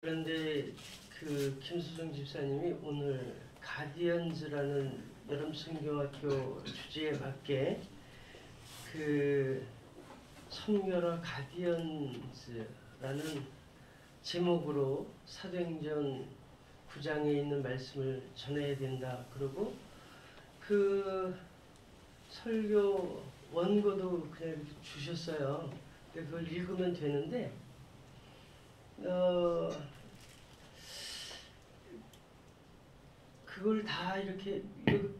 그런데 그 김수정 집사님이 오늘 가디언즈라는 여름 성경학교 주제에 맞게 그 선교라 가디언즈라는 제목으로 사도행전 9장에 있는 말씀을 전해야 된다. 그리고 그 설교 원고도 그냥 이렇게 주셨어요. 그걸 읽으면 되는데 그걸 다 이렇게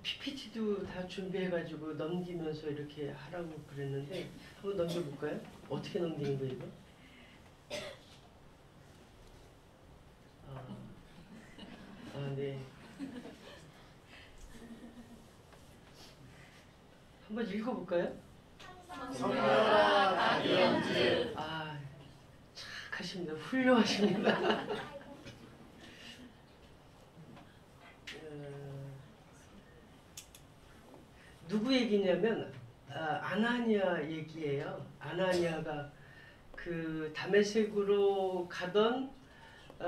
PPT도 다 준비해가지고 넘기면서 이렇게 하라고 그랬는데 한번 넘겨볼까요? 어떻게 넘기는 거예요 이거? 네. 한번 읽어볼까요? 선교라 가디언즈. 착하십니다. 훌륭하십니다. 누구 얘기냐면 아나니아 얘기예요. 아나니아가 그 다메섹으로 가던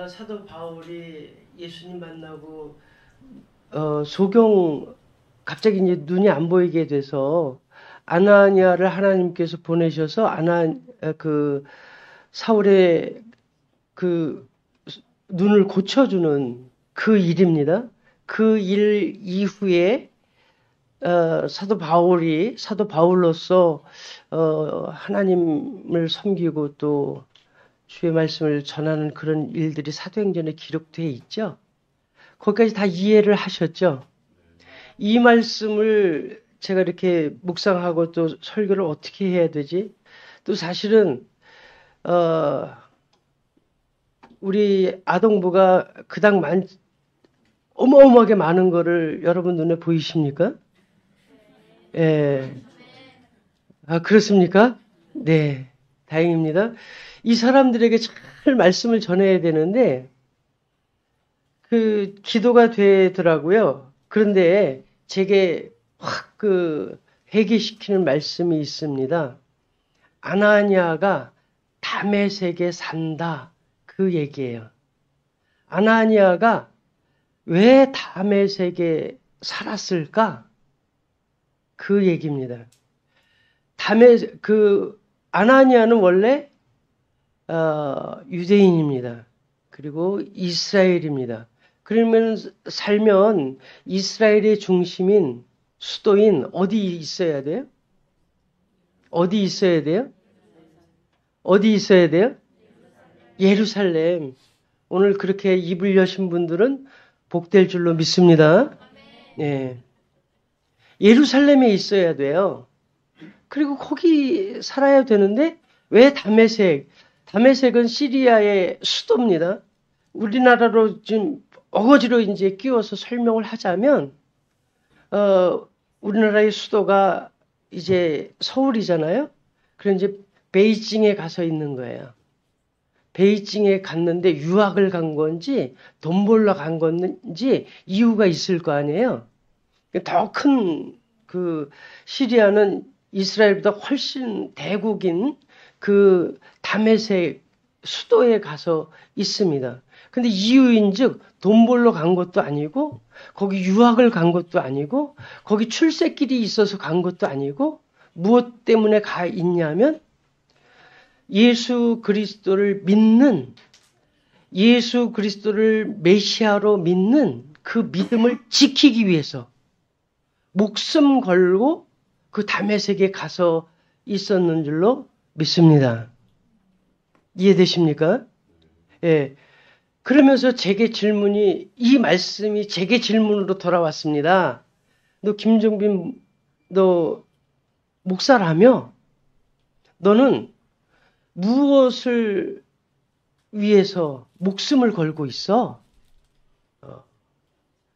사도 바울이 예수님 만나고 소경 갑자기 이제 눈이 안 보이게 돼서 아나니아를 하나님께서 보내셔서 그 사울의 그 눈을 고쳐주는 그 일입니다. 그 일 이후에 사도 바울로서 하나님을 섬기고 또 주의 말씀을 전하는 그런 일들이 사도행전에 기록되어 있죠. 거기까지 다 이해를 하셨죠. 이 말씀을 제가 이렇게 묵상하고 또 설교를 어떻게 해야 되지? 또 사실은 우리 아동부가 그닥 어마어마하게 많은 거를 여러분 눈에 보이십니까? 예. 그렇습니까? 네. 다행입니다. 이 사람들에게 잘 말씀을 전해야 되는데, 그, 기도가 되더라고요. 그런데 제게 확 회개시키는 말씀이 있습니다. 아나니아가 다메섹에 산다. 그 얘기예요. 아나니아가 왜 다메섹에 살았을까? 그 얘기입니다. 아나니아는 원래 유대인입니다. 그리고 이스라엘입니다. 그러면 살면 이스라엘의 중심인 수도인 어디 있어야 돼요? 어디 있어야 돼요? 어디 있어야 돼요? 예루살렘. 오늘 그렇게 입을 여신 분들은 복될 줄로 믿습니다. 예. 예루살렘에 있어야 돼요. 그리고 거기 살아야 되는데 왜 다메섹은 시리아의 수도입니다. 우리나라로 지금 어거지로 이제 끼워서 설명을 하자면 우리나라의 수도가 이제 서울이잖아요. 그럼 이제 베이징에 가서 있는 거예요. 베이징에 갔는데 유학을 간 건지 돈 벌러 간 건지 이유가 있을 거 아니에요. 더 큰 그 시리아는 이스라엘보다 훨씬 대국인 그 다메섹 수도에 가서 있습니다. 근데 이유인즉 돈 벌러 간 것도 아니고 거기 유학을 간 것도 아니고 거기 출세길이 있어서 간 것도 아니고 무엇 때문에 가 있냐면 예수 그리스도를 메시아로 믿는 그 믿음을 지키기 위해서 목숨 걸고 그 다메섹에 가서 있었는 줄로 믿습니다. 이해되십니까? 예. 그러면서 이 말씀이 제게 질문으로 돌아왔습니다. 너 김종빈, 너 목사라며? 너는 무엇을 위해서 목숨을 걸고 있어?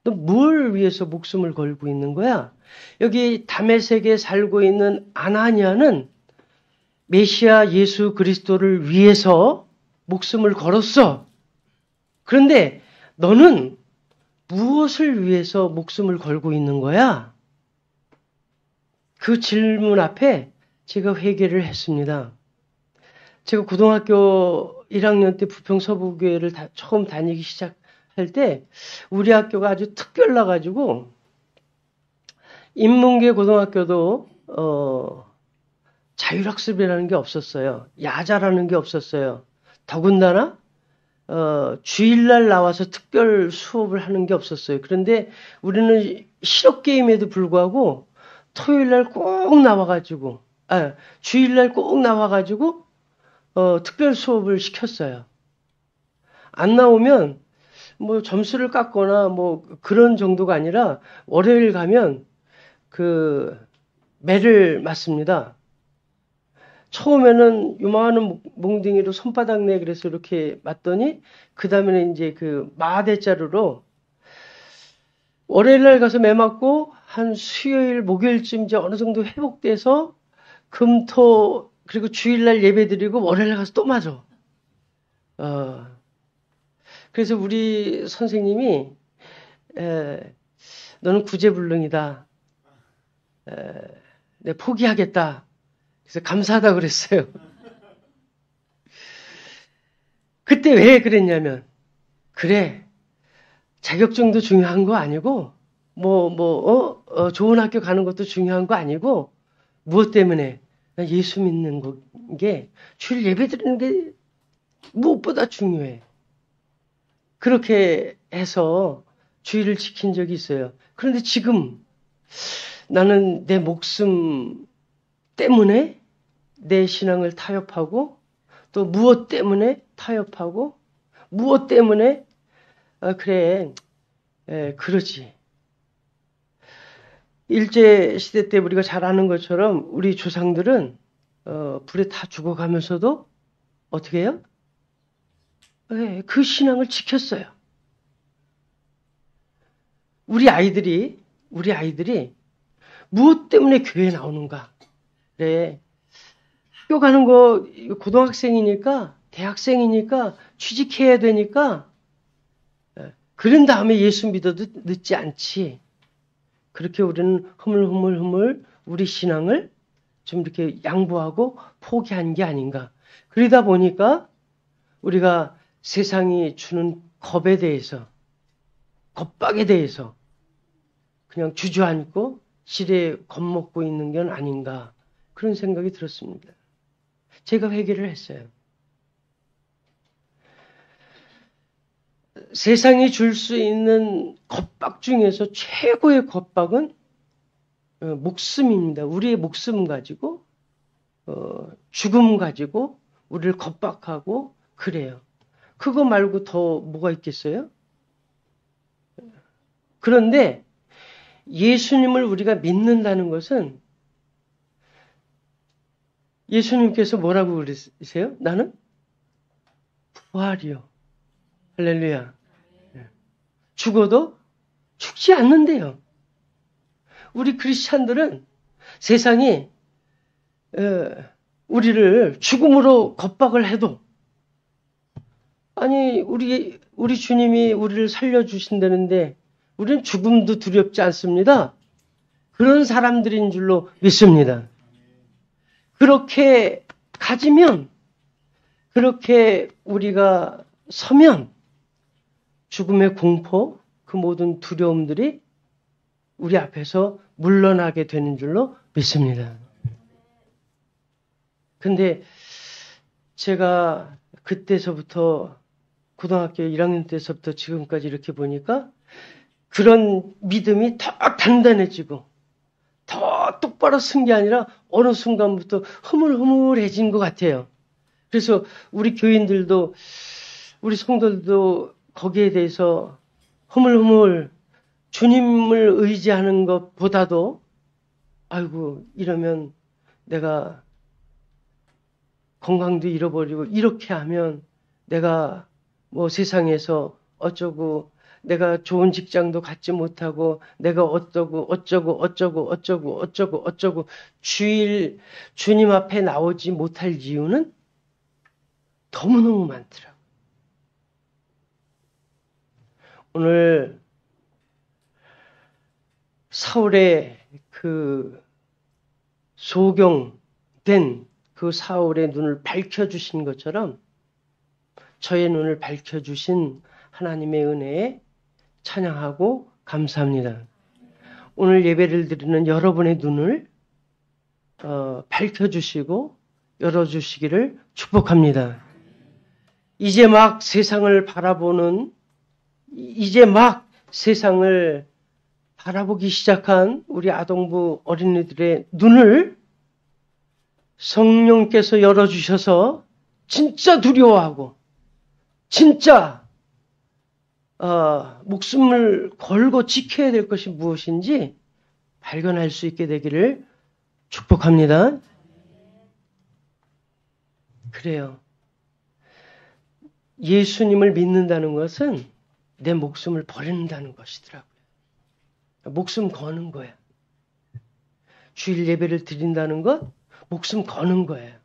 너 뭘 위해서 목숨을 걸고 있는 거야? 여기 다메섹에 살고 있는 아나니아는 메시아 예수 그리스도를 위해서 목숨을 걸었어. 그런데 너는 무엇을 위해서 목숨을 걸고 있는 거야? 그 질문 앞에 제가 회개를 했습니다. 제가 고등학교 1학년 때 부평서부교회를 처음 다니기 시작할 때 우리 학교가 아주 특별나가지고 인문계 고등학교도 자율학습이라는 게 없었어요. 야자라는 게 없었어요. 더군다나 주일날 나와서 특별 수업을 하는 게 없었어요. 그런데 우리는 실업게임에도 불구하고 토요일날 꼭 나와가지고, 주일날 꼭 나와가지고, 특별 수업을 시켰어요. 안 나오면 뭐 점수를 깎거나 뭐 그런 정도가 아니라 월요일 가면 그 매를 맞습니다. 처음에는 요만한 몽둥이로 손바닥 내 그래서 이렇게 맞더니 그 다음에는 이제 그 마대자루로 월요일 날 가서 매 맞고 한 수요일 목요일쯤 이제 어느 정도 회복돼서 금토 그리고 주일날 예배 드리고 월요일 날 가서 또 맞아. 그래서 우리 선생님이 너는 구제불능이다. 내 포기하겠다. 그래서 감사하다 그랬어요. 그때 왜 그랬냐면, 그래, 자격증도 중요한 거 아니고, 좋은 학교 가는 것도 중요한 거 아니고, 무엇 때문에? 나 예수 믿는 게, 주일 예배 드리는 게 무엇보다 중요해. 그렇게 해서 주일을 지킨 적이 있어요. 그런데 지금 나는 내 목숨 때문에 내 신앙을 타협하고 또 무엇 때문에 타협하고 무엇 때문에 그래 그러지. 일제시대 때 우리가 잘 아는 것처럼 우리 조상들은 불에 다 죽어가면서도 어떻게 해요? 그 신앙을 지켰어요. 우리 아이들이 무엇 때문에 교회에 나오는가? 그래. 학교 가는 거 고등학생이니까 대학생이니까 취직해야 되니까 그런 다음에 예수 믿어도 늦지 않지. 그렇게 우리는 흐물흐물 우리 신앙을 좀 이렇게 양보하고 포기한 게 아닌가. 그러다 보니까 우리가 세상이 주는 겁에 대해서 겁박에 대해서 그냥 주저앉고 지레 겁먹고 있는 건 아닌가. 그런 생각이 들었습니다. 제가 회개를 했어요. 세상이 줄 수 있는 겁박 중에서 최고의 겁박은 목숨입니다. 우리의 목숨 가지고 죽음 가지고 우리를 겁박하고 그래요. 그거 말고 더 뭐가 있겠어요? 그런데 예수님을 우리가 믿는다는 것은 예수님께서 뭐라고 그러세요? 나는 부활이요. 할렐루야. 죽어도 죽지 않는데요. 우리 크리스찬들은 세상이 우리를 죽음으로 겁박을 해도 아니 우리 주님이 우리를 살려주신다는데 우리는 죽음도 두렵지 않습니다. 그런 사람들인 줄로 믿습니다. 그렇게 가지면 그렇게 우리가 서면 죽음의 공포, 그 모든 두려움들이 우리 앞에서 물러나게 되는 줄로 믿습니다. 근데 제가 그때서부터 고등학교 1학년 때서부터 지금까지 이렇게 보니까 그런 믿음이 더 단단해지고 더 똑바로 쓴 게 아니라 어느 순간부터 흐물흐물해진 것 같아요. 그래서 우리 교인들도 우리 성도들도 거기에 대해서 흐물흐물 주님을 의지하는 것보다도 아이고 이러면 내가 건강도 잃어버리고 이렇게 하면 내가 뭐 세상에서 어쩌고 내가 좋은 직장도 갖지 못하고 내가 어쩌고 주님 앞에 나오지 못할 이유는 너무너무 많더라고요. 오늘 사울의 그 소경된 그 사울의 눈을 밝혀주신 것처럼 저의 눈을 밝혀주신 하나님의 은혜에 찬양하고 감사합니다. 오늘 예배를 드리는 여러분의 눈을 밝혀주시고 열어주시기를 축복합니다. 이제 막 세상을 바라보기 시작한 우리 아동부 어린이들의 눈을 성령께서 열어주셔서 진짜 두려워하고 진짜 목숨을 걸고 지켜야 될 것이 무엇인지 발견할 수 있게 되기를 축복합니다. 그래요. 예수님을 믿는다는 것은 내 목숨을 버린다는 것이더라고요. 목숨 거는 거야. 주일 예배를 드린다는 것, 목숨 거는 거예요.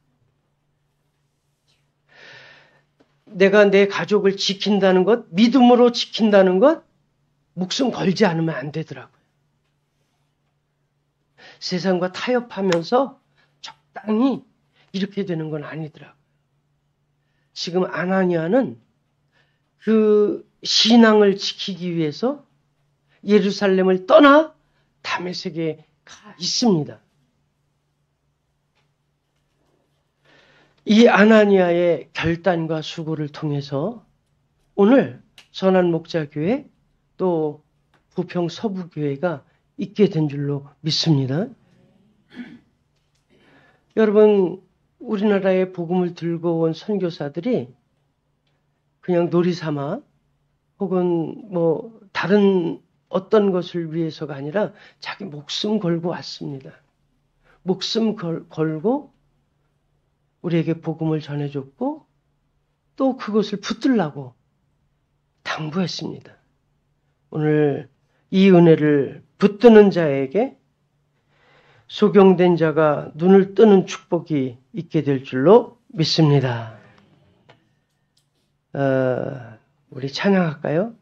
내가 내 가족을 지킨다는 것, 믿음으로 지킨다는 것, 목숨 걸지 않으면 안 되더라고요. 세상과 타협하면서 적당히 이렇게 되는 건 아니더라고요. 지금 아나니아는 그 신앙을 지키기 위해서 예루살렘을 떠나 다메섹에 가 있습니다. 이 아나니아의 결단과 수고를 통해서 오늘 선한목자교회 또 부평 서부교회가 있게 된 줄로 믿습니다. 여러분, 우리나라에 복음을 들고 온 선교사들이 그냥 놀이삼아 혹은 다른 어떤 것을 위해서가 아니라 자기 목숨 걸고 왔습니다. 목숨 걸고 우리에게 복음을 전해줬고 또 그것을 붙들라고 당부했습니다. 오늘 이 은혜를 붙드는 자에게 소경된 자가 눈을 뜨는 축복이 있게 될 줄로 믿습니다. 우리 찬양할까요?